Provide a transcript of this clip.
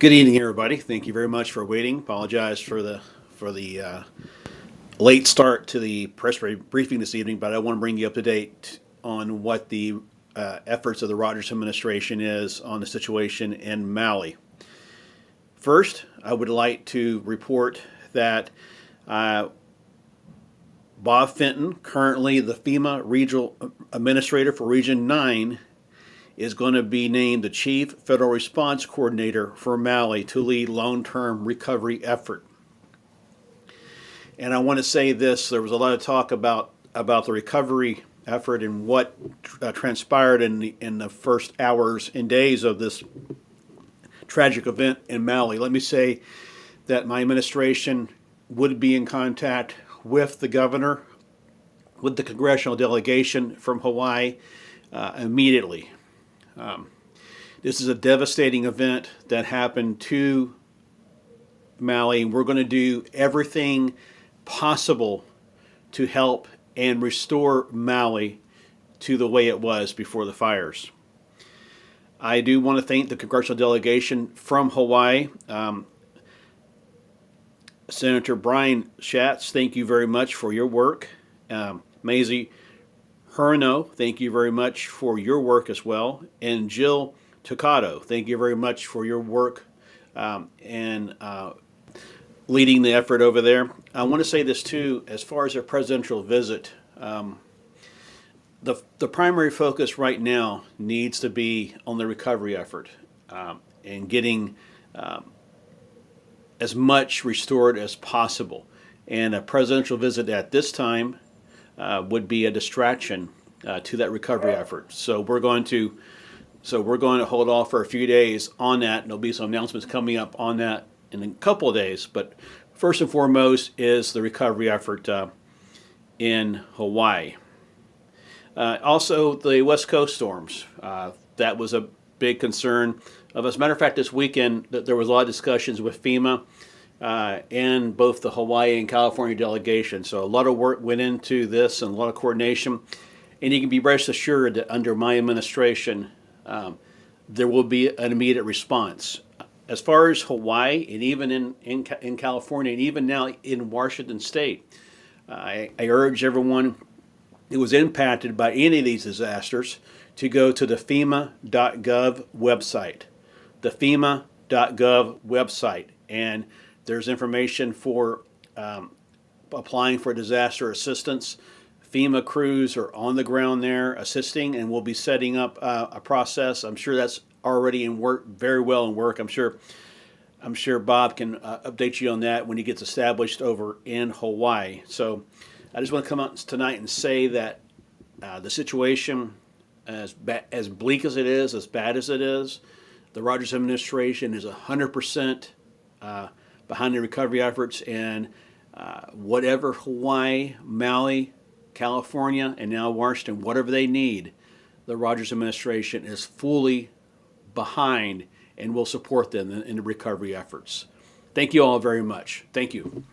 Good evening, everybody. Thank you very much for waiting. Apologize for the late start to the press briefing this evening, but I want to bring you up to date on what the efforts of the Rogers administration is on the situation in Maui. First, I would like to report that Bob Fenton, currently the FEMA Regional Administrator for Region 9, is going to be named the Chief Federal Response Coordinator for Maui to lead long-term recovery effort. And I want to say this, there was a lot of talk about the recovery effort and what transpired in the first hours and days of this tragic event in Maui. Let me say that my administration would be in contact with the governor, with the congressional delegation from Hawaii immediately. This is a devastating event that happened to Maui. We're going to do everything possible to help and restore Maui to the way it was before the fires. I do want to thank the congressional delegation from Hawaii. Senator Brian Schatz, thank you very much for your work. Maisie Herno, thank you very much for your work as well. And Jill Tocato, thank you very much for your work and leading the effort over there. I want to say this too, as far as a presidential visit, the primary focus right now needs to be on the recovery effort and getting as much restored as possible. And a presidential visit at this time would be a distraction to that recovery effort. So we're going to hold off for a few days on that. And there'll be some announcements coming up on that in a couple of days. But first and foremost is the recovery effort in Hawaii. Also, the West Coast storms. That was a big concern of us. As a matter of fact, this weekend there was a lot of discussions with FEMA and both the Hawaii and California delegation. So a lot of work went into this and a lot of coordination. And you can be rest assured that under my administration, there will be an immediate response. As far as Hawaii and even in California and even now in Washington State, I urge everyone who was impacted by any of these disasters to go to the FEMA.gov website. The FEMA.gov website. And there's information for applying for disaster assistance. FEMA crews are on the ground there assisting, and we'll be setting up a process. I'm sure that's already in work, very well in work. I'm sure Bob can update you on that when he gets established over in Hawaii. So I just want to come out tonight and say that the situation, as bleak as it is, as bad as it is, the Rogers administration is 100% behind the recovery efforts, and whatever Hawaii, Maui, California, and now Washington, whatever they need, the Rogers administration is fully behind and will support them in the recovery efforts. Thank you all very much. Thank you.